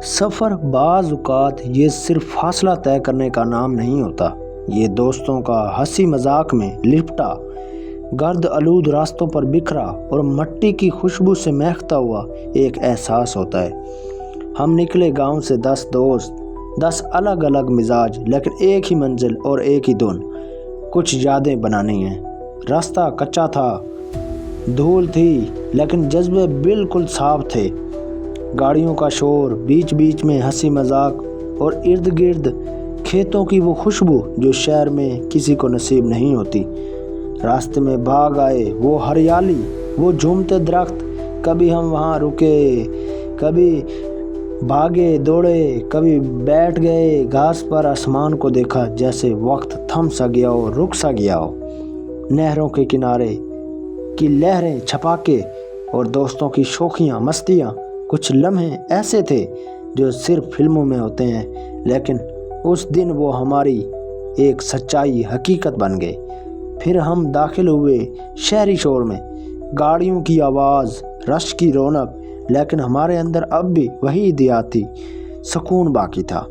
سفر بعض اوقات یہ صرف فاصلہ طے کرنے کا نام نہیں ہوتا، یہ دوستوں کا ہنسی مذاق میں لپٹا، گرد آلود راستوں پر بکھرا اور مٹی کی خوشبو سے مہکتا ہوا ایک احساس ہوتا ہے۔ ہم نکلے گاؤں سے 10 دوست، 10 الگ الگ مزاج، لیکن ایک ہی منزل اور ایک ہی دھن، کچھ یادیں بنانی ہیں۔ راستہ کچا تھا، دھول تھی، لیکن جذبے بالکل صاف تھے۔ گاڑیوں کا شور، بیچ بیچ میں ہنسی مذاق اور ارد گرد کھیتوں کی وہ خوشبو جو شہر میں کسی کو نصیب نہیں ہوتی۔ راستے میں بھاگ آئے وہ ہریالی، وہ جھومتے درخت، کبھی ہم وہاں رکے، کبھی بھاگے دوڑے، کبھی بیٹھ گئے گھاس پر، آسمان کو دیکھا جیسے وقت تھم سا گیا ہو، رک سا گیا ہو۔ نہروں کے کنارے کی لہریں، چھپاکے اور دوستوں کی شوخیاں، مستیاں، کچھ لمحے ایسے تھے جو صرف فلموں میں ہوتے ہیں، لیکن اس دن وہ ہماری ایک سچائی حقیقت بن گئے۔ پھر ہم داخل ہوئے شہری شور میں، گاڑیوں کی آواز، رش کی رونق، لیکن ہمارے اندر اب بھی وہی دیہاتی سکون باقی تھا۔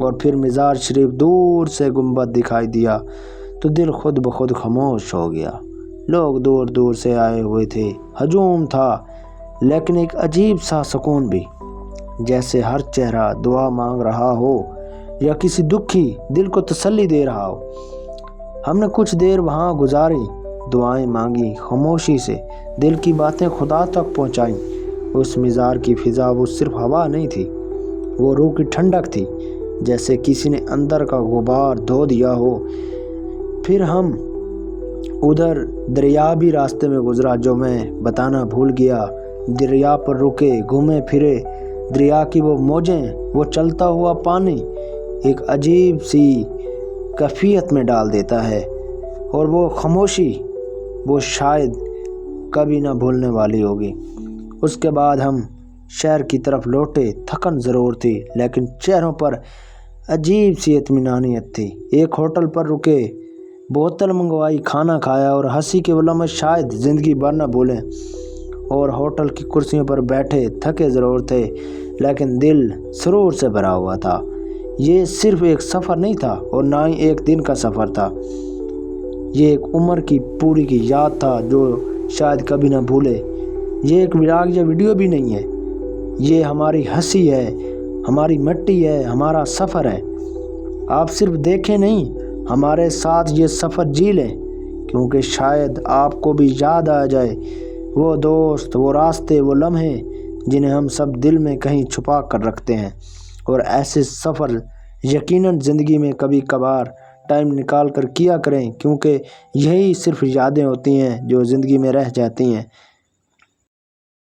اور پھر مزار شریف دور سے گنبد دکھائی دیا تو دل خود بخود خاموش ہو گیا۔ لوگ دور دور سے آئے ہوئے تھے، ہجوم تھا، لیکن ایک عجیب سا سکون بھی، جیسے ہر چہرہ دعا مانگ رہا ہو یا کسی دکھی دل کو تسلی دے رہا ہو۔ ہم نے کچھ دیر وہاں گزاری، دعائیں مانگی، خاموشی سے دل کی باتیں خدا تک پہنچائیں۔ اس مزار کی فضا وہ صرف ہوا نہیں تھی، وہ روح کی ٹھنڈک تھی، جیسے کسی نے اندر کا غبار دھو دیا ہو۔ پھر ہم ادھر دریا بھی راستے میں گزرا جو میں بتانا بھول گیا۔ دریا پر رکے، گھومے پھرے، دریا کی وہ موجیں، وہ چلتا ہوا پانی ایک عجیب سی کیفیت میں ڈال دیتا ہے، اور وہ خاموشی وہ شاید کبھی نہ بھولنے والی ہوگی۔ اس کے بعد ہم شہر کی طرف لوٹے، تھکن ضرور تھی، لیکن چہروں پر عجیب سی اطمینانیت تھی۔ ایک ہوٹل پر رکے، بوتل منگوائی، کھانا کھایا اور ہنسی کے وہ لمحے شاید زندگی بھر نہ بھولیں۔ اور ہوٹل کی کرسیوں پر بیٹھے، تھکے ضرور تھے، لیکن دل سرور سے بھرا ہوا تھا۔ یہ صرف ایک سفر نہیں تھا اور نہ ہی ایک دن کا سفر تھا، یہ ایک عمر کی پوری کی یاد تھا جو شاید کبھی نہ بھولے۔ یہ ایک ولاگ یا ویڈیو بھی نہیں ہے، یہ ہماری ہنسی ہے، ہماری مٹی ہے، ہمارا سفر ہے۔ آپ صرف دیکھیں نہیں، ہمارے ساتھ یہ سفر جی لیں، کیونکہ شاید آپ کو بھی یاد آ جائے وہ دوست، وہ راستے، وہ لمحے جنہیں ہم سب دل میں کہیں چھپا کر رکھتے ہیں۔ اور ایسے سفر یقیناً زندگی میں کبھی کبھار ٹائم نکال کر کیا کریں، کیونکہ یہی صرف یادیں ہوتی ہیں جو زندگی میں رہ جاتی ہیں۔